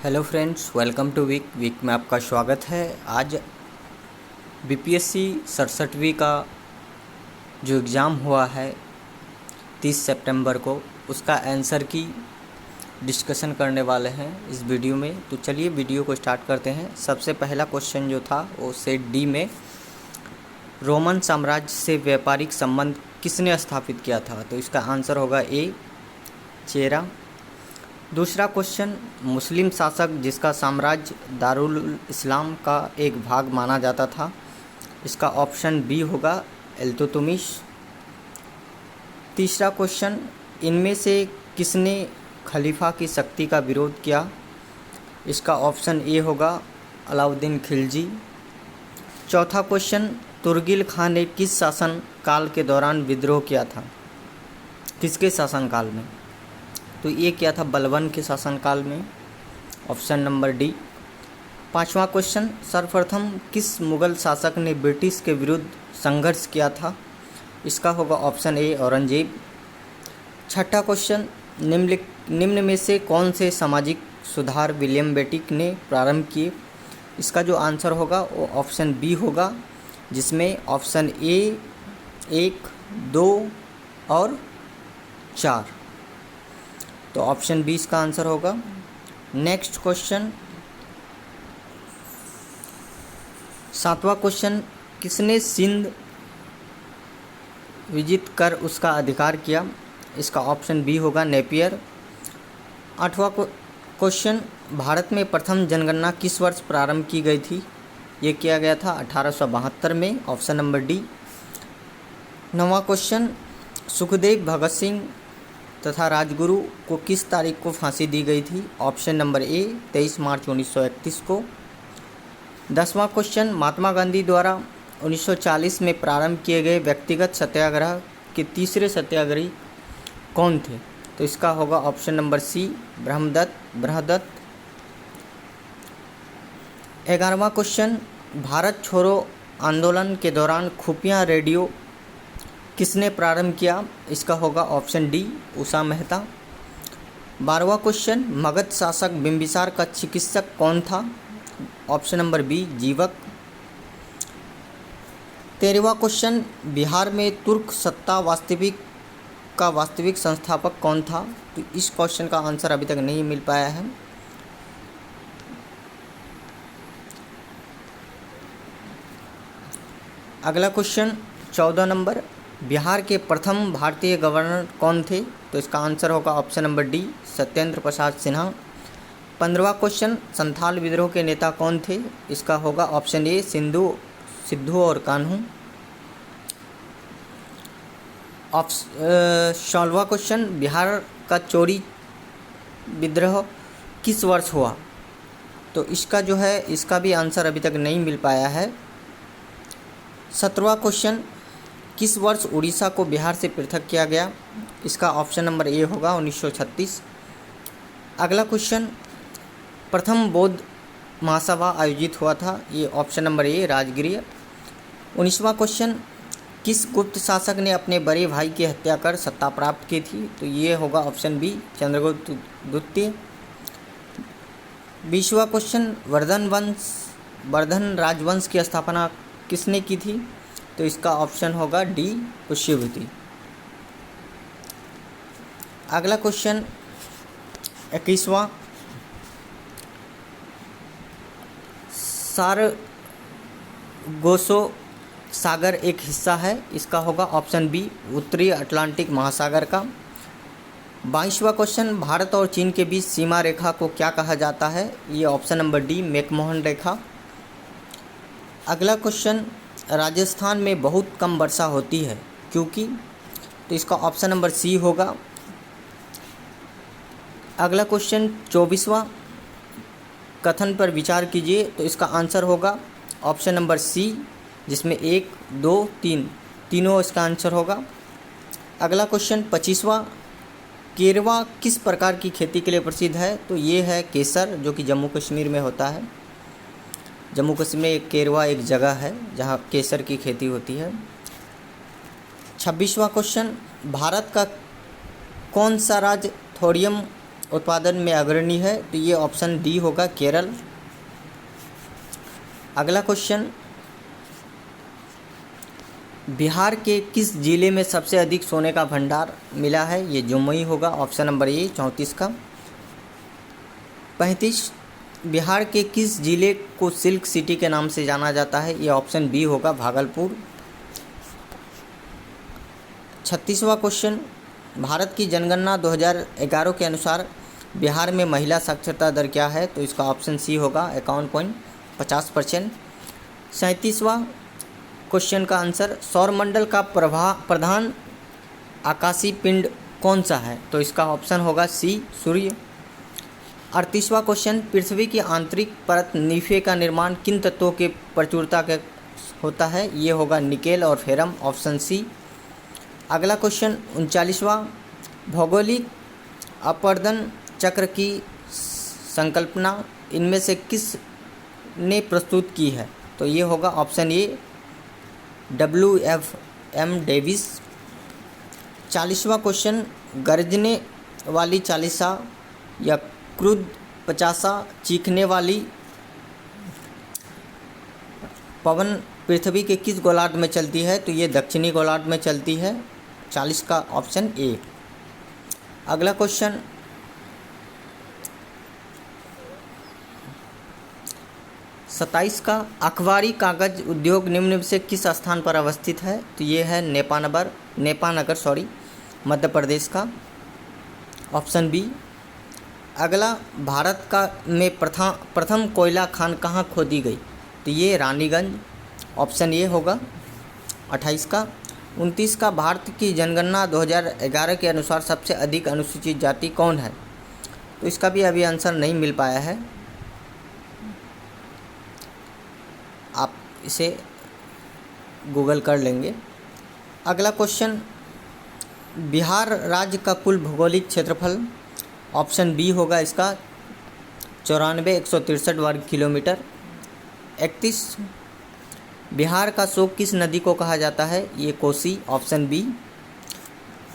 Hello friends, welcome to week में आपका स्वागत है। आज बीपीएससी 67वीं का जो एग्ज़ाम हुआ है 30 सितंबर को, उसका आंसर की डिस्कशन करने वाले हैं इस वीडियो में। तो चलिए वीडियो को स्टार्ट करते हैं। सबसे पहला क्वेश्चन जो था वो सेट डी में, रोमन साम्राज्य से व्यापारिक संबंध किसने स्थापित किया था? तो इसका आंसर होगा ए, चेरा। दूसरा क्वेश्चन, मुस्लिम शासक जिसका साम्राज्य दारुल इस्लाम का एक भाग माना जाता था, इसका ऑप्शन बी होगा इल्तुतमिश। तीसरा क्वेश्चन, इनमें से किसने खलीफा की शक्ति का विरोध किया? इसका ऑप्शन ए होगा अलाउद्दीन खिलजी। चौथा क्वेश्चन, तुर्गिल खान ने किस शासन काल के दौरान विद्रोह किया था? किसके शासनकाल में? तो ये किया था बलबन के शासनकाल में, ऑप्शन नंबर डी। पांचवा क्वेश्चन, सर्वप्रथम किस मुगल शासक ने ब्रिटिश के विरुद्ध संघर्ष किया था? इसका होगा ऑप्शन ए औरंगजेब। छठा क्वेश्चन, निम्न में से कौन से सामाजिक सुधार विलियम बेटिक ने प्रारंभ किए? इसका जो आंसर होगा वो ऑप्शन बी होगा, जिसमें ऑप्शन ए 1, 2 और 4, तो ऑप्शन बी इसका आंसर होगा। नेक्स्ट क्वेश्चन, सातवां क्वेश्चन, किसने सिंध विजित कर उसका अधिकार किया? इसका ऑप्शन बी होगा नेपियर। आठवां क्वेश्चन, भारत में प्रथम जनगणना किस वर्ष प्रारंभ की गई थी? ये किया गया था 1872 में, ऑप्शन नंबर डी। नौवां क्वेश्चन, सुखदेव, भगत सिंह तथा राजगुरु को किस तारीख को फांसी दी गई थी? ऑप्शन नंबर ए 23 मार्च 1931 को। 10वां क्वेश्चन, महात्मा गांधी द्वारा 1940 में प्रारंभ किए गए व्यक्तिगत सत्याग्रह के तीसरे सत्याग्रही कौन थे? तो इसका होगा ऑप्शन नंबर सी ब्रहदत्त। 11वां क्वेश्चन, भारत छोड़ो आंदोलन के दौरान खुफिया रेडियो किसने प्रारंभ किया? इसका होगा option D Usha Mehta. 12वां question, Magadh शासक बिंबिसार का चिकित्सक कौन था? ऑप्शन नंबर बी जीवक। 13वां क्वेश्चन, बिहार में तुर्क सत्ता वास्तविक संस्थापक कौन था? तो इस क्वेश्चन का आंसर अभी तक नहीं मिल पाया है। अगला क्वेश्चन 14 नंबर, बिहार के प्रथम भारतीय गवर्नर कौन थे? तो इसका आंसर होगा option number D Satyendra Prasad Sinha. 15वां question, Santhal विद्रोह के नेता कौन थे? इसका होगा ऑप्शन ए सिद्धू और कान्हू। 16वां क्वेश्चन, बिहार का चोरी विद्रोह किस वर्ष हुआ? तो इसका जो है इसका भी आंसर अभी तक नहीं मिल पाया है। 17वां क्वेश्चन, किस वर्ष उड़ीसा को बिहार से पृथक किया गया? इसका ऑप्शन नंबर ए होगा 1936। अगला क्वेश्चन, प्रथम बौद्ध महासभा आयोजित हुआ था? ये ऑप्शन नंबर ए राजगीर। 19वां क्वेश्चन, किस गुप्त शासक ने अपने बड़े भाई की हत्या कर सत्ता प्राप्त की थी? तो ये होगा ऑप्शन बी चंद्रगुप्त द्वितीय। 20वां क्वेश्चन, वर्धन राजवंश की स्थापना किसने की थी? तो इसका ऑप्शन होगा डी पुष्यभूति। अगला क्वेश्चन 21वां, सारगोसो सागर एक हिस्सा है? इसका होगा ऑप्शन बी उत्तरी अटलांटिक महासागर का। 22वां क्वेश्चन, भारत और चीन के बीच सीमा रेखा को क्या कहा जाता है? ये ऑप्शन नंबर डी मैकमोहन रेखा। अगला क्वेश्चन, राजस्थान में बहुत कम वर्षा होती है क्योंकि? तो इसका ऑप्शन नंबर सी होगा। अगला क्वेश्चन 24वां, कथन पर विचार कीजिए। तो इसका आंसर होगा ऑप्शन नंबर सी, जिसमें 1, 2, 3 तीनों इसका आंसर होगा। अगला क्वेश्चन 25वां, केरवा किस प्रकार की खेती के लिए प्रसिद्ध है? तो ये है केसर, जो कि जम्मू कश्मीर में होता है। जम्मू कश्मीर में केरवा एक जगह है जहाँ केसर की खेती होती है। 26वां क्वेश्चन, भारत का कौन सा राज्य थोरियम उत्पादन में अग्रणी है, तो ये ऑप्शन डी होगा, केरल। अगला क्वेश्चन, बिहार के किस जिले में सबसे अधिक सोने का भंडार मिला है? ये जमुई होगा, ऑप्शन नंबर ए 34 का। 35, बिहार के किस जिले को सिल्क सिटी के नाम से जाना जाता है? ये ऑप्शन बी होगा, भागलपुर। 36वां क्वेश्चन, भारत की जनगणना 2011 के अनुसार बिहार में महिला साक्षरता दर क्या है? तो इसका ऑप्शन सी होगा, 51.50%। 37वां क्वेश्चन का आंसर, सौरमंडल का प्रधान आकाशीय पिंड कौन सा है? तो इसका ऑप्शन होगा सी, सूर्य। 38वां क्वेश्चन, पृथ्वी की आंतरिक परत नीफे का निर्माण किन तत्वों के प्रचुरता के होता है? ये होगा निकेल और फेरम, ऑप्शन सी। अगला क्वेश्चन 39वां, भौगोलिक अपवर्तन चक्र की संकल्पना इनमें से किस ने प्रस्तुत की है? तो ये होगा ऑप्शन ए, WFM डेविस। 40वां क्वेश्चन, गरजने वाली चालीसा या क्रुद्ध पचासा चीखने वाली पवन पृथ्वी के किस गोलार्ध में चलती है? तो ये दक्षिणी गोलार्ध में चलती है, 40 का ऑप्शन ए। अगला क्वेश्चन 27 का, अखबारी कागज उद्योग निम्न में से किस स्थान पर अवस्थित है? तो ये है नेपानगर मध्य प्रदेश का, ऑप्शन बी। अगला, भारत का में प्रथम कोयला खान कहाँ खोदी गई? तो ये रानीगंज, ऑप्शन ए होगा, 28 का। 29 का, भारत की जनगणना 2011 के अनुसार सबसे अधिक अनुसूचित जाति कौन है? तो इसका भी अभी आंसर नहीं मिल पाया है, आप इसे गूगल कर लेंगे। अगला क्वेश्चन, बिहार राज्य का कुल भौगोलिक क्षेत्रफल, ऑप्शन बी होगा इसका, 94,163 वर्ग किलोमीटर। 31, बिहार का शोक किस नदी को कहा जाता है? ये कोसी, ऑप्शन बी।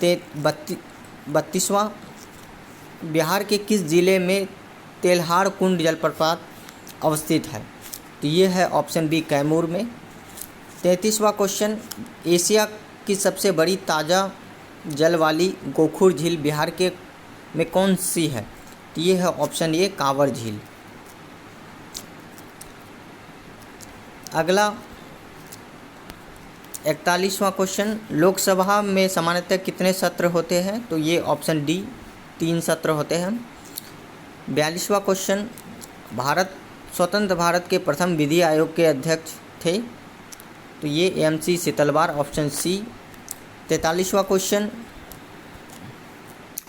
32वां, बिहार के किस जिले में तेल्हाड़ कुंड जलप्रपात अवस्थित है? तो ये है ऑप्शन बी, कैमूर में। 33वां क्वेश्चन, एशिया की सबसे बड़ी ताज़ा जल वाली गोखुर झील बिहार के में कौन सी है? तो ये है ऑप्शन ए, कांवर झील। अगला 41वां क्वेश्चन, लोकसभा में सामान्यतः कितने सत्र होते हैं? तो ये ऑप्शन डी, 3 सत्र होते हैं। 42वां क्वेश्चन, स्वतंत्र भारत के प्रथम विधि आयोग के अध्यक्ष थे? तो ये MC शीतलवार, ऑप्शन सी। 43वां क्वेश्चन,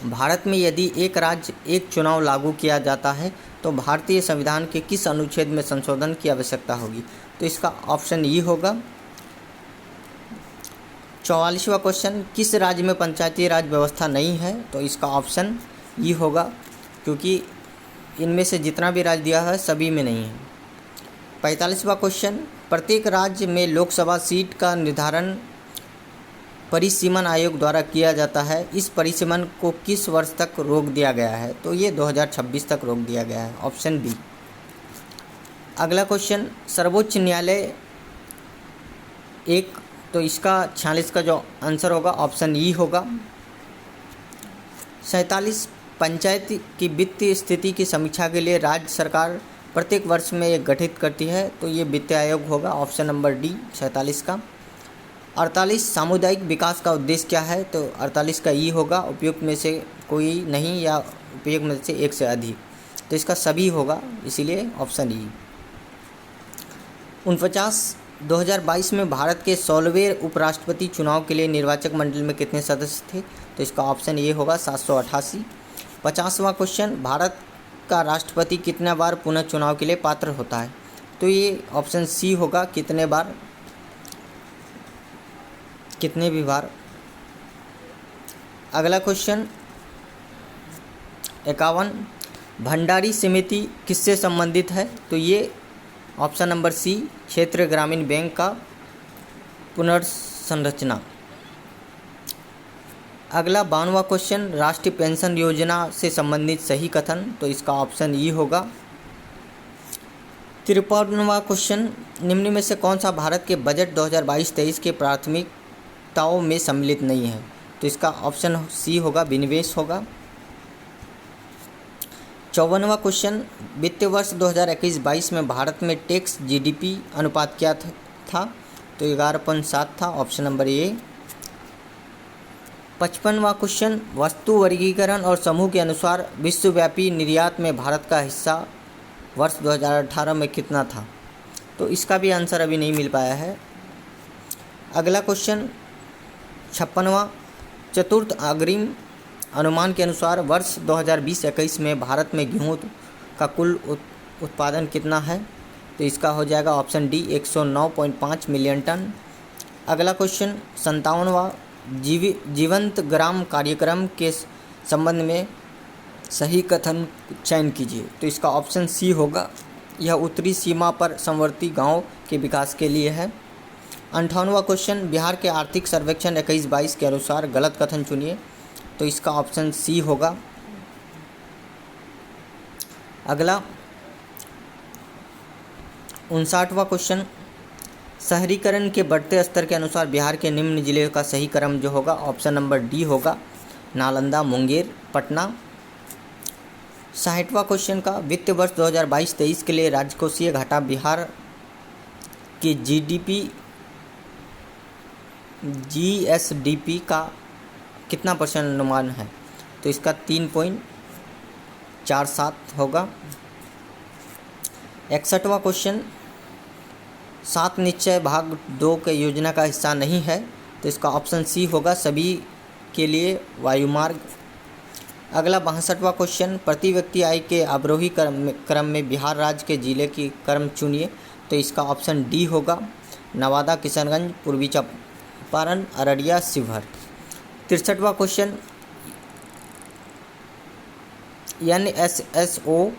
भारत में यदि एक राज्य एक चुनाव लागू किया जाता है तो भारतीय संविधान के किस अनुच्छेद में संशोधन की आवश्यकता होगी? तो इसका ऑप्शन ई होगा। 44वां क्वेश्चन, किस राज्य में पंचायती राज व्यवस्था नहीं है? तो इसका ऑप्शन ई होगा, क्योंकि इनमें से जितना भी राज्य दिया है सभी में नहीं है। 45वां क्वेश्चन, प्रत्येक राज्य में लोकसभा सीट का निर्धारण परिसीमन आयोग द्वारा किया जाता है, इस परिसीमन को किस वर्ष तक रोक दिया गया है? तो ये 2026 तक रोक दिया गया है, ऑप्शन बी। अगला क्वेश्चन, सर्वोच्च न्यायालय एक, तो इसका 46 का जो आंसर होगा ऑप्शन ई होगा। 47, पंचायत की वित्तीय स्थिति की समीक्षा के लिए राज्य सरकार प्रत्येक वर्ष में एक गठित करती है, तो ये वित्त आयोग होगा, ऑप्शन नंबर डी, 47 का। 48, सामुदायिक विकास का उद्देश्य क्या है? तो 48 का ई होगा, उपयुक्त में से कोई नहीं या उपयुक्त में से एक से अधिक, तो इसका सभी होगा, इसीलिए ऑप्शन ई। 49, 2022 में भारत के 16वें उपराष्ट्रपति चुनाव के लिए निर्वाचक मंडल में कितने सदस्य थे? तो इसका ऑप्शन ये होगा, 788। 50वां क्वेश्चन, भारत का राष्ट्रपति कितने बार पुनः चुनाव के लिए पात्र होता है? तो ये ऑप्शन सी होगा, कितने बार, कितने भी बार। अगला क्वेश्चन 51, भंडारी समिति किससे संबंधित है? तो ये ऑप्शन नंबर सी, क्षेत्रीय ग्रामीण बैंक का पुनर्संरचना। अगला 52वां क्वेश्चन, राष्ट्रीय पेंशन योजना से संबंधित सही कथन, तो इसका ऑप्शन ई होगा। 53वां क्वेश्चन, निम्न में से कौन सा भारत के बजट 2022-23 के प्राथमिकताओं में सम्मिलित नहीं है, तो इसका ऑप्शन सी होगा, विनिवेश होगा। 54वां क्वेश्चन, वित्तीय वर्ष 2021-22 में भारत में टैक्स जीडीपी अनुपात क्या था, तो 11.7 था, ऑप्शन नंबर ए। 55वां क्वेश्चन, वस्तु वर्गीकरण और समूह के अनुसार विश्वव्यापी निर्यात में भारत का हिस्सा वर्ष 2018 में कितना था, तो इसका भी आंसर अभी नहीं मिल पाया है। अगला क्वेश्चन 56वां, चतुर्थ अग्रिम अनुमान के अनुसार वर्ष 2020-21 में भारत में गेहूँ का कुल उत्पादन कितना है, तो इसका हो जाएगा ऑप्शन डी 109.5 मिलियन टन। अगला क्वेश्चन 57वां, जीवंत ग्राम कार्यक्रम के संबंध में सही कथन चयन कीजिए, तो इसका ऑप्शन सी होगा, यह उत्तरी सीमा पर समवर्ती गांव के विकास के लिए है। 58वां क्वेश्चन, बिहार के आर्थिक सर्वेक्षण 21-22 के अनुसार गलत कथन चुनिए, तो इसका ऑप्शन सी होगा। अगला 59वां क्वेश्चन, शहरीकरण के बढ़ते स्तर के अनुसार बिहार के निम्न जिले का सही क्रम जो होगा, ऑप्शन नंबर डी होगा, नालंदा, मुंगेर, पटना। 60वां क्वेश्चन का, वित्तीय वर्ष 2022-23 के लिए राजकोषीय घाटा बिहार के जीएसडीपी का कितना % अनुमान है, तो इसका 3.47 होगा। 61वां क्वेश्चन, 7 निश्चय भाग 2 के योजना का हिस्सा नहीं है, तो इसका ऑप्शन सी होगा, सभी के लिए वायुमार्ग। अगला 62वां क्वेश्चन, प्रति व्यक्ति आय के अवरोही क्रम में बिहार राज्य के जिले की क्रम चुनिए, तो इसका ऑप्शन डी होगा, नवादा, किशनगंज, पूर्वी चंपारण, अररिया, शिवहर। 63वां क्वेश्चन, NSSO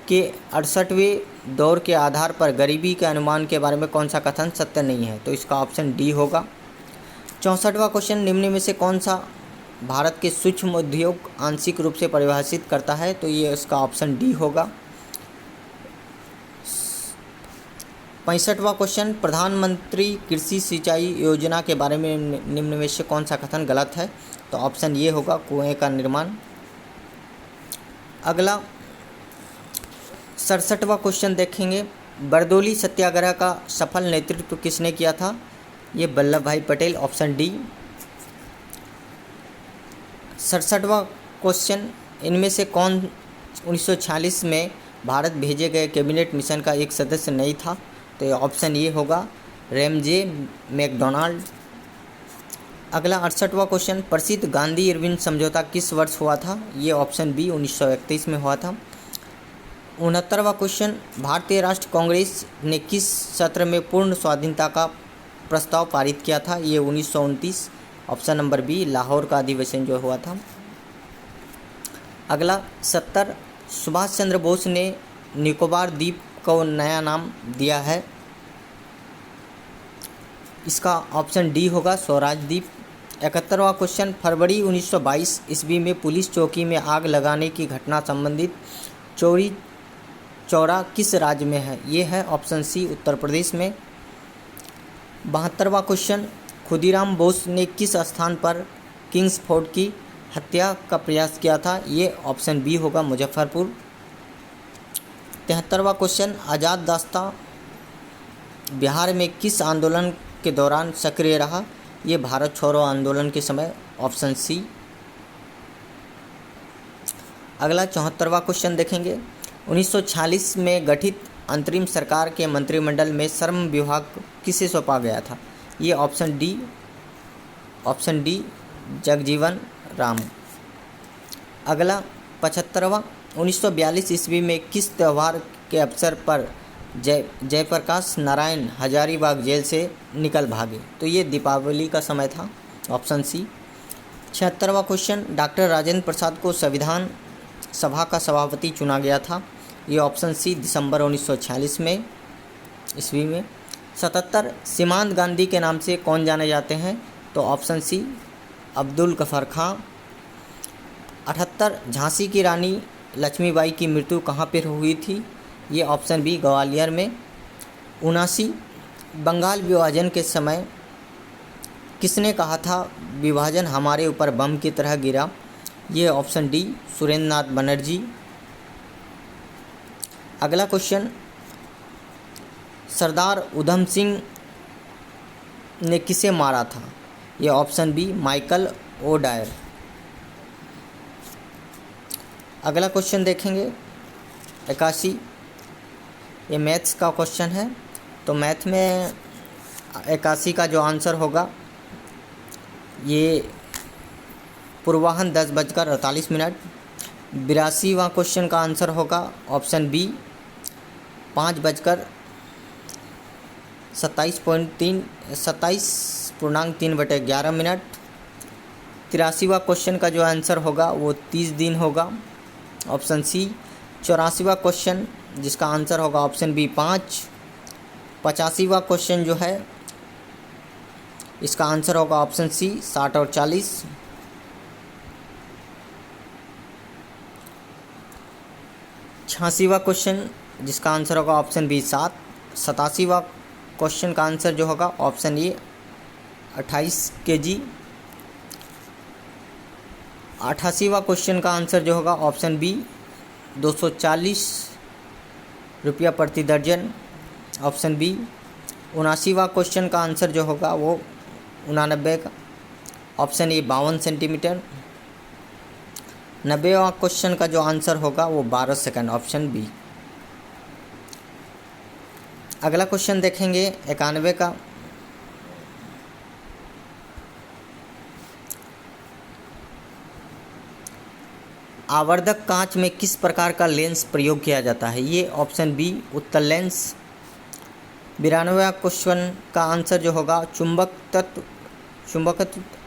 के 68वें दौर के आधार पर गरीबी के अनुमान के बारे में कौन सा कथन सत्य नहीं है, तो इसका ऑप्शन डी होगा। 64वां क्वेश्चन, निम्न में से कौन सा भारत के सूक्ष्म उद्योग आंशिक रूप से परिभाषित करता है, तो ये इसका ऑप्शन डी होगा। 65वां क्वेश्चन, प्रधानमंत्री कृषि सिंचाई योजना के बारे में निम्न में से कौन सा कथन गलत है, तो ऑप्शन ये होगा, कुएं का निर्माण। अगला 67वां क्वेश्चन देखेंगे, बरदौली सत्याग्रह का सफल नेतृत्व किसने किया था, ये वल्लभ भाई पटेल, ऑप्शन डी। 67वां क्वेश्चन, इनमें से कौन 1946 में भारत भेजे गए कैबिनेट मिशन का एक सदस्य नहीं था, तो ऑप्शन ये होगा, रैमजे मैकडोनाल्ड। अगला 68वां क्वेश्चन, प्रसिद्ध गांधी इरविन समझौता किस वर्ष हुआ था, ये ऑप्शन बी 1931 में हुआ था। 69वां क्वेश्चन, भारतीय राष्ट्रीय कांग्रेस ने किस सत्र में पूर्ण स्वाधीनता का प्रस्ताव पारित किया था, ये 1929, ऑप्शन नंबर बी, लाहौर का अधिवेशन जो हुआ था। अगला 70, सुभाष चंद्र बोस ने निकोबार द्वीप को नया नाम दिया है, इसका ऑप्शन डी होगा, स्वराज द्वीप। 71वां क्वेश्चन, फरवरी 1922 ईस्वी में पुलिस चौकी में आग लगाने की घटना संबंधित चौरी चौरा किस राज्य में है, ये है ऑप्शन सी, उत्तर प्रदेश में। 72वां क्वेश्चन, खुदीराम बोस ने किस स्थान पर किंग्सफोर्ड की हत्या का प्रयास किया था, ये ऑप्शन बी होगा, मुजफ्फरपुर। 73वां क्वेश्चन, आज़ाद दास्ता बिहार में किस आंदोलन के दौरान सक्रिय रहा, ये भारत छोड़ो आंदोलन के समय, ऑप्शन सी। अगला 74वां क्वेश्चन देखेंगे, 1946 में गठित अंतरिम सरकार के मंत्रिमंडल में श्रम विभाग किसे सौंपा गया था, ये ऑप्शन डी जगजीवन राम। अगला 75वां, 1942 ईस्वी में किस त्यौहार के अवसर पर जयप्रकाश नारायण हजारीबाग जेल से निकल भागे, तो ये दीपावली का समय था, ऑप्शन सी। 76वां क्वेश्चन, डॉक्टर राजेंद्र प्रसाद को संविधान सभा का सभापति चुना गया था, ये ऑप्शन सी, दिसंबर 1946 में ईस्वी में। 77, सीमांत गांधी के नाम से कौन जाने जाते हैं, तो ऑप्शन सी, अब्दुल गफर खां। 78 झांसी की रानी लक्ष्मीबाई की मृत्यु कहाँ पर हुई थी? ये ऑप्शन बी ग्वालियर में। 79 बंगाल विभाजन के समय किसने कहा था विभाजन हमारे ऊपर बम की तरह गिरा? ये ऑप्शन डी सुरेंद्र नाथ बनर्जी। अगला क्वेश्चन, सरदार उधम सिंह ने किसे मारा था? ये ऑप्शन बी माइकल ओडायर। अगला क्वेश्चन देखेंगे 81, ये मैथ्स का क्वेश्चन है। तो मैथ में 81 का जो आंसर होगा ये पूर्वाह्न 10:48। 82वां क्वेश्चन का आंसर होगा ऑप्शन बी 5:27.3 83वां क्वेश्चन का जो आंसर होगा वो 30 दिन होगा, ऑप्शन सी। 84वां क्वेश्चन जिसका आंसर होगा ऑप्शन बी 5। 85वां क्वेश्चन जो है इसका आंसर होगा ऑप्शन सी 60 और 40। 86वां क्वेश्चन जिसका आंसर होगा ऑप्शन बी 7। 87वां क्वेश्चन का आंसर जो होगा ऑप्शन ए 28 kg। 88वां क्वेश्चन का आंसर जो होगा ऑप्शन बी 240 रुपया प्रति दर्जन, ऑप्शन बी। 79वां क्वेश्चन का आंसर जो होगा वो 89 का, ऑप्शन ए 52 सेंटीमीटर। 90वां क्वेश्चन का जो आंसर होगा वो 12 सेकंड, ऑप्शन बी। अगला क्वेश्चन देखेंगे 91 का। आवर्धक कांच में किस प्रकार का लेंस प्रयोग किया जाता है? ये ऑप्शन बी उत्तल लेंस। 92वां क्वेश्चन का आंसर जो होगा चुंबकत्व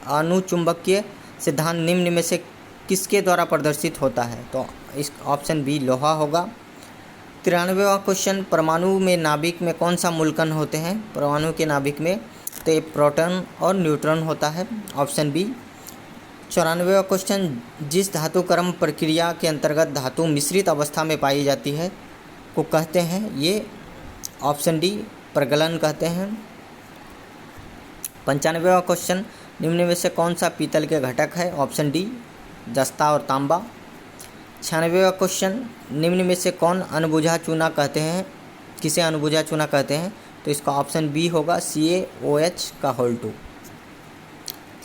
अनुचुंबकीय सिद्धांत निम्न में से किसके द्वारा प्रदर्शित होता है? तो इस ऑप्शन बी लोहा होगा। 93वां क्वेश्चन, परमाणु में नाभिक में कौन सा मूलकण होते हैं? परमाणु के नाभिक में तो ये प्रोटॉन और न्यूट्रॉन होता है, ऑप्शन बी। 94वां क्वेश्चन, जिस धातु क्रम प्रक्रिया के अंतर्गत धातु मिश्रित अवस्था में पाई जाती है को कहते हैं? ये ऑप्शन डी प्रगलन कहते हैं। 95वां क्वेश्चन, निम्न में से कौन सा पीतल के घटक है? ऑप्शन डी जस्ता और तांबा। 96वां क्वेश्चन, निम्न में से कौन अनबुझा चूना कहते हैं? किसे अनबुझा चूना कहते हैं? तो इसका ऑप्शन बी होगा CaOH2।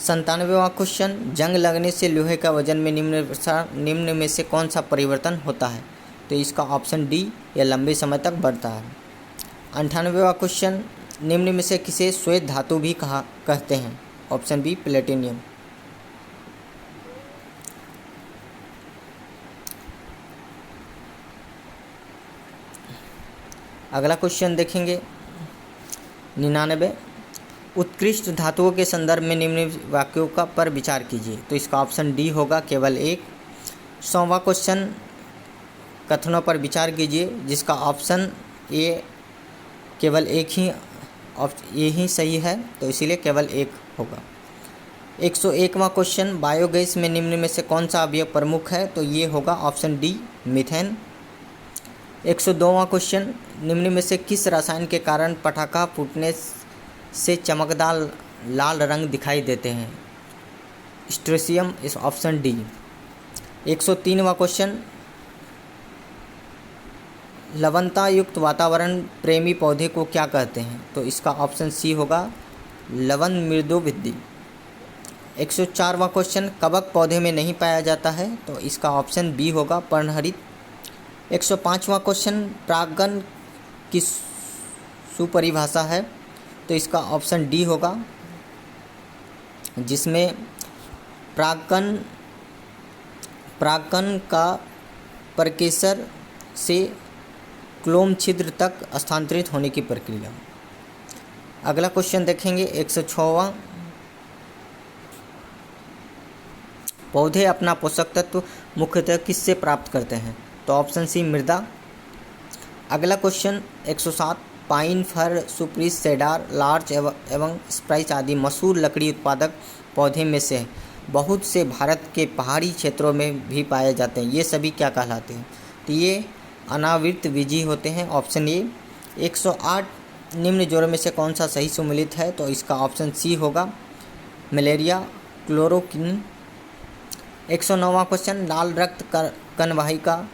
97वां क्वेश्चन, जंग लगने से लोहे का वजन में निम्न में से कौन सा परिवर्तन होता है? तो इसका ऑप्शन डी, यह लंबे समय तक बढ़ता है। 98वां क्वेश्चन, निम्न में से किसे श्वेत धातु भी कहते हैं? Option B platinum. अगला क्वेश्चन देखेंगे 99, उत्कृष्ट धातुओं के संदर्भ में निम्न वाक्यों का पर विचार कीजिए। तो इसका ऑप्शन डी होगा केवल एक। 100वां क्वेश्चन, कथनों पर विचार कीजिए, जिसका ऑप्शन ए केवल एक ही ये ही सही है, तो इसीलिए केवल एक होगा। 101वां क्वेश्चन, बायोगैस में निम्न में से कौन सा अवयव प्रमुख है? तो ये होगा ऑप्शन डी मीथेन। 102वां क्वेश्चन, निम्न में से किस रसायन के कारण पटाखा फूटने से चमकदार लाल रंग दिखाई देते हैं? स्ट्रोंशियम, इस ऑप्शन डी। 103वां क्वेश्चन, लवणता युक्त वातावरण प्रेमी पौधे को क्या कहते हैं? तो इसका ऑप्शन सी होगा लवण मृदुविद्धि। 104वां क्वेश्चन, कवक पौधे में नहीं पाया जाता है? तो इसका ऑप्शन बी होगा पर्णहरित। 105वां क्वेश्चन, परागण की सुपरिभाषा है? तो इसका ऑप्शन डी होगा, जिसमें परागण का परकेसर से क्लोम छिद्र तक स्थानांतरित होने की प्रक्रिया। अगला क्वेश्चन देखेंगे 106वां, पौधे अपना पोषक तत्व मुख्यतः किससे प्राप्त करते हैं? तो ऑप्शन सी मृदा। अगला क्वेश्चन 107, पाइन, फर, सुप्रीस, सेडार, लार्च एवं स्प्राइस आदि मशहूर लकड़ी उत्पादक पौधे में से बहुत से भारत के पहाड़ी क्षेत्रों में भी पाए जाते हैं, ये सभी क्या कहलाते हैं? तो ये अनावृतबीजी होते हैं। Option A. 108 निम्न ज्वरों में से कौन सा सही सम्मिलित है? तो इसका ऑप्शन सी होगा, मलेरिया, क्लोरोक्विन। 109वां क्वेश्चन, लाल रक्त कणवाहिका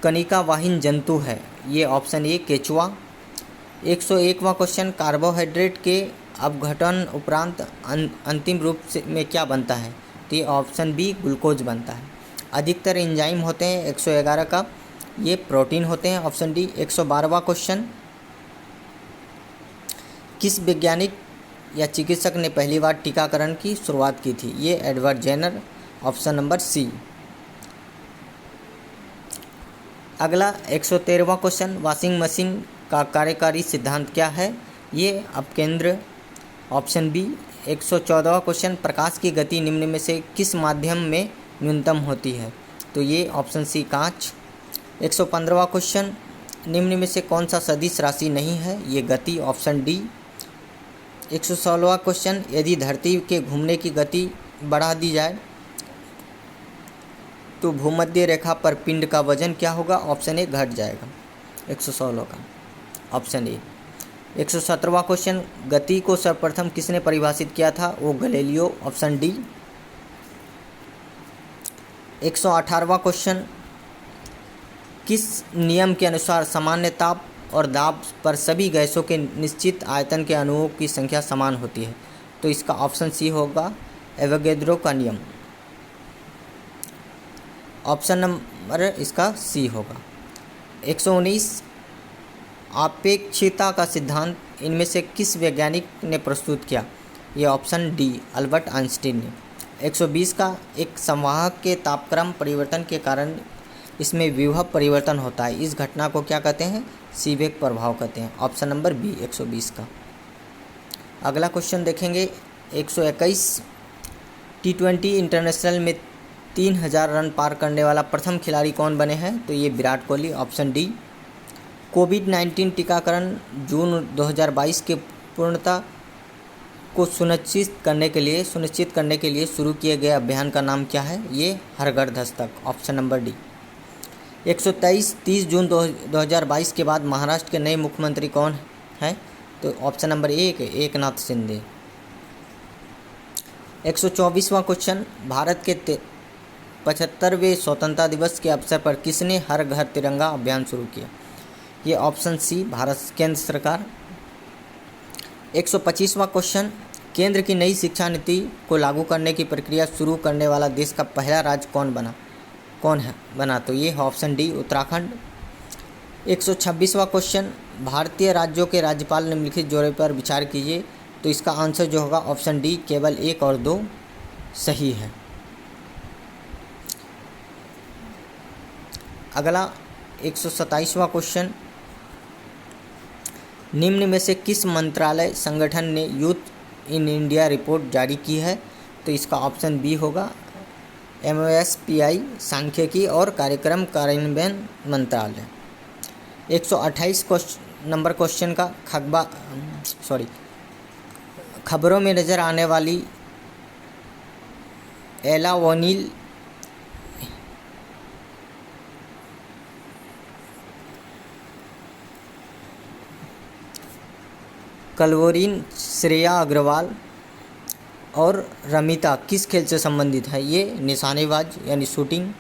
कनिकावाहिन जंतु है? ये ऑप्शन ए, केचुआ। 101वां क्वेश्चन, कार्बोहाइड्रेट के अपघटन उपरांत अंतिम रूप से में क्या बनता है? तो ये ऑप्शन बी, ग्लूकोज बनता है। अधिकतर एंजाइम होते हैं 111 का, ये प्रोटीन होते हैं, ऑप्शन डी। 112वां क्वेश्चन, किस वैज्ञानिक या चिकित्सक ने पहली बार टीकाकरण की शुरुआत की थी? ये Edward Jenner, option number C. अगला 113वां क्वेश्चन, वॉशिंग मशीन का कार्यकारी सिद्धांत क्या है? ये अपकेंद्र, ऑप्शन बी। 114वां क्वेश्चन, प्रकाश की गति निम्न में से किस माध्यम में न्यूनतम होती है? तो ये ऑप्शन सी, कांच। 115वां क्वेश्चन, निम्न में से कौन सा सदिश राशि नहीं है? ये गति, ऑप्शन डी। 116वां क्वेश्चन, यदि धरती के घूमने की गति बढ़ा दी जाए तो भूमध्य रेखा पर पिंड का वजन क्या होगा? ऑप्शन ए, घट जाएगा। 116 का ऑप्शन ए। 117वां क्वेश्चन, गति को सर्वप्रथम किसने परिभाषित किया था? वो गैलीलियो, ऑप्शन डी। 118वां क्वेश्चन, किस नियम के अनुसार सामान्य ताप और दाब पर सभी गैसों के निश्चित आयतन के अणुओं की संख्या समान होती है? तो इसका ऑप्शन सी होगा, एवोगैड्रो का नियम, ऑप्शन नंबर इसका सी होगा। 119, आपेक्षिकता का सिद्धांत इनमें से किस वैज्ञानिक ने प्रस्तुत किया? ये ऑप्शन डी, अल्बर्ट आइंस्टीन ने। 120 का, एक संवाहक के तापक्रम परिवर्तन के कारण इसमें विभव परिवर्तन होता है, इस घटना को क्या कहते हैं? सीबेक प्रभाव कहते हैं, ऑप्शन नंबर बी, 120 का। अगला क्वेश्चन देखेंगे 121, T20 इंटरनेशनल में 3000 रन पार करने वाला प्रथम खिलाड़ी कौन बने हैं? तो ये विराट कोहली, ऑप्शन डी। कोविड-19 टीकाकरण जून 2022 के पूर्णता को सुनिश्चित करने के लिए शुरू किए गए अभियान का नाम क्या है? ये हर घर दस्तक, ऑप्शन नंबर डी। 123, 30 जून 2022 के बाद महाराष्ट्र के नए मुख्यमंत्री कौन हैं? तो option number A, Eknath Shinde. 124वां क्वेश्चन, भारत के 75वें स्वतंत्रता दिवस के अवसर पर किसने हर घर तिरंगा अभियान शुरू किया? ये ऑप्शन सी, भारत केंद्र सरकार। 125वां क्वेश्चन, केंद्र की नई शिक्षा नीति को लागू करने की प्रक्रिया शुरू करने वाला देश का पहला राज्य कौन बना? तो ये है ऑप्शन डी, उत्तराखंड। 126वां क्वेश्चन, भारतीय राज्यों के राज्यपाल निम्नलिखित जोड़े पर विचार कीजिए। तो इसका आंसर जो होगा ऑप्शन डी, केवल 1 और 2 सही है। अगला 127वां क्वेश्चन, निम्न में से किस मंत्रालय संगठन ने यूथ इन इंडिया रिपोर्ट जारी की है? तो इसका ऑप्शन बी होगा, MOSPI, सांख्यिकी और कार्यक्रम कार्यान्वयन मंत्रालय। 128 नंबर क्वेश्चन का खबरों में नज़र आने वाली एला वोनिल कलवोरिन, श्रेया अग्रवाल और रमिता किस खेल से संबंधित है? ये निशानेबाज यानी शूटिंग।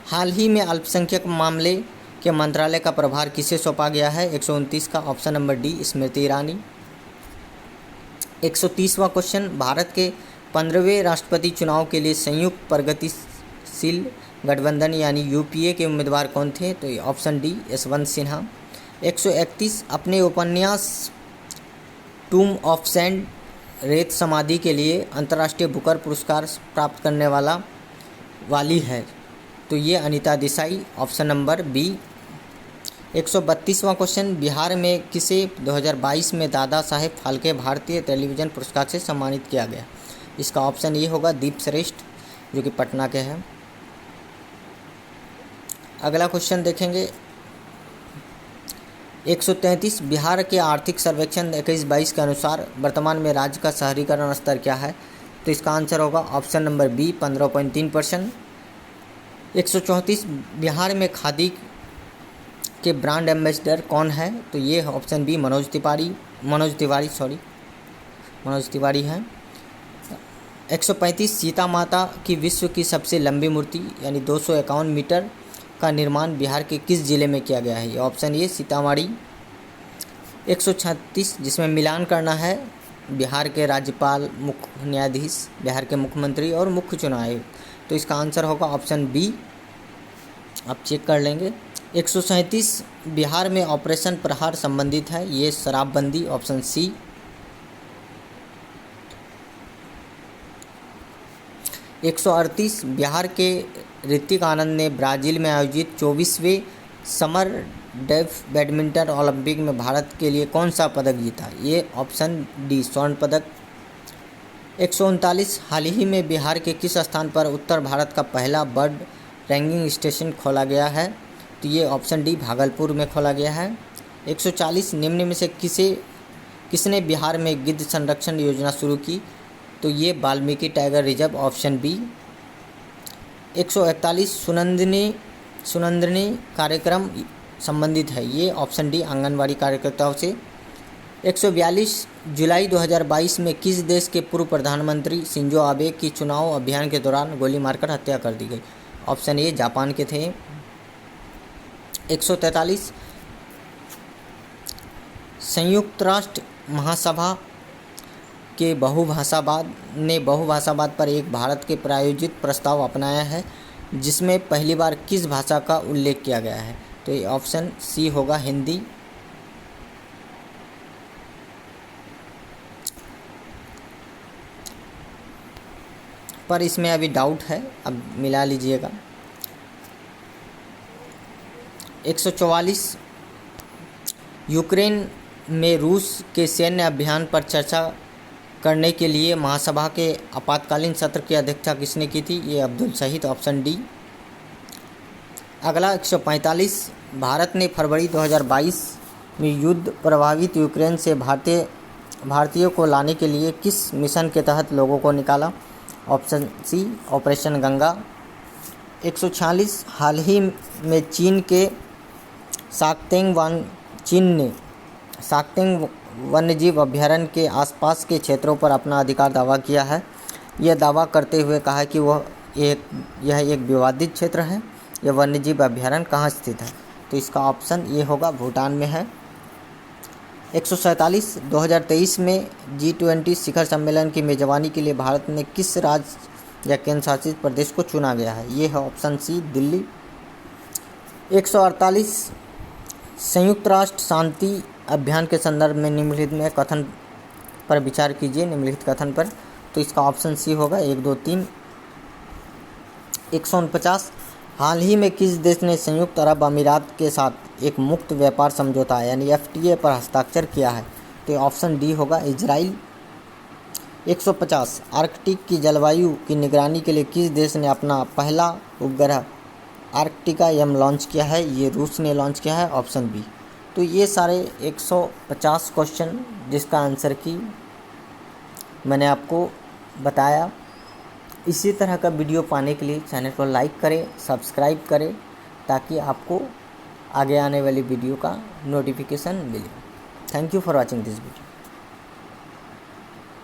हाल ही में अल्पसंख्यक मामले के मंत्रालय का प्रभार किसे सौंपा गया है? 129 का, option number D, Smriti Irani. 130वां question, Bharat के 15वें राष्ट्रपति चुनाव के लिए संयुक्त प्रगतिशील गठबंधन यानी UPA के उम्मीदवार कौन थे? तो ये ऑप्शन डी, यशवंत सिन्हा। 131, अपने उपन्यास टूम ऑफ सैंड, रेत समाधि के लिए अंतर्राष्ट्रीय बुकर पुरस्कार प्राप्त करने वाली है? तो ये Anita Desai, option number B. 132वां क्वेश्चन, बिहार में किसे 2022 में दादा साहेब फाल्के भारतीय टेलीविज़न पुरस्कार से सम्मानित किया गया? इसका ऑप्शन ये होगा, दीप श्रेष्ठ, जो कि पटना के हैं। अगला क्वेश्चन देखेंगे 133, बिहार के आर्थिक सर्वेक्षण 21-22 के अनुसार वर्तमान में राज्य का शहरीकरण स्तर क्या है? तो इसका आंसर होगा ऑप्शन नंबर बी 15.3%। 134 बिहार में खादी के ब्रांड एम्बेसडर कौन है? तो ये ऑप्शन बी मनोज तिवारी है। 135 सीता माता की विश्व की सबसे लंबी मूर्ति यानी 251 मीटर का निर्माण बिहार के किस जिले में किया गया है? ये ऑप्शन ए सीतामढ़ी। 136 जिसमें मिलान करना है बिहार के राज्यपाल, मुख्य न्यायाधीश, बिहार के मुख्यमंत्री और मुख्य चुनाव आयुक्त, तो इसका आंसर होगा ऑप्शन बी। आप चेक कर लेंगे। 137 बिहार में ऑपरेशन प्रहार संबंधित है, ये शराबबंदी, ऑप्शन सी। 138 बिहार के ऋतिक आनंद ने ब्राज़ील में आयोजित 24वें समर डेफ बैडमिंटन ओलंपिक में भारत के लिए कौन सा पदक जीता? ये ऑप्शन डी स्वर्ण पदक। 139 हाल ही में बिहार के किस स्थान पर उत्तर भारत का पहला बर्ड रैंकिंग स्टेशन खोला गया है? तो ये ऑप्शन डी भागलपुर में खोला गया है। 140 निम्न में से किसने बिहार में गिद्ध संरक्षण योजना शुरू की? तो ये Valmiki tiger reserve, option B. 141 सुनंदनी कार्यक्रम संबंधित है, ये ऑप्शन डी आंगनवाड़ी कार्यकर्ताओं से। 142 जुलाई 2022 में किस देश के पूर्व प्रधानमंत्री शिंजो आबे की चुनाव अभियान के दौरान गोली मारकर हत्या कर दी गई? ऑप्शन ए जापान के थे। 143 संयुक्त राष्ट्र महासभा के बहुभाषावाद पर एक भारत के प्रायोजित प्रस्ताव अपनाया है, जिसमें पहली बार किस भाषा का उल्लेख किया गया है? तो ये ऑप्शन सी होगा हिंदी। पर इसमें अभी डाउट है, अब मिला लीजिएगा। 144 यूक्रेन में रूस के सैन्य अभियान पर चर्चा करने के लिए महासभा के आपातकालीन सत्र की अध्यक्षता किसने की थी? ये अब्दुल शहीद, ऑप्शन डी। अगला 145 भारत ने फरवरी 2022 में युद्ध प्रभावित यूक्रेन से भारतीयों को लाने के लिए किस मिशन के तहत लोगों को निकाला? Option C operation Ganga. 146 हाल ही में चीन ने शाक्तेंग वन्यजीव अभयारण्य के आसपास के क्षेत्रों पर अपना अधिकार दावा किया है। यह दावा करते हुए कहा कि यह एक विवादित क्षेत्र है। यह वन्यजीव अभयारण्य कहाँ स्थित है? तो इसका ऑप्शन ये होगा भूटान में है। 147 2023 में G20 शिखर सम्मेलन की मेजबानी के लिए भारत में किस राज्य या केंद्र शासित प्रदेश को चुना गया है? ये है ऑप्शन सी दिल्ली। 148 संयुक्त राष्ट्र शांति अभियान के संदर्भ में निम्नलिखित में कथन पर विचार कीजिए, निम्नलिखित कथन पर, तो इसका ऑप्शन सी होगा 1, 2, 3। 149 हाल ही में किस देश ने संयुक्त अरब अमीरात के साथ एक मुक्त व्यापार समझौता यानी FTA पर हस्ताक्षर किया है? तो ऑप्शन डी होगा इजराइल। 150 आर्कटिक की जलवायु की निगरानी के लिए किस देश ने अपना पहला उपग्रह आर्कटिका M लॉन्च किया है? ये रूस ने लॉन्च किया है, ऑप्शन बी। तो ये सारे 150 क्वेश्चन जिसका आंसर की मैंने आपको बताया। इसी तरह का वीडियो पाने के लिए चैनल को लाइक करें, सब्सक्राइब करें, ताकि आपको आगे आने वाली वीडियो का नोटिफिकेशन मिले। Thank you for watching this video.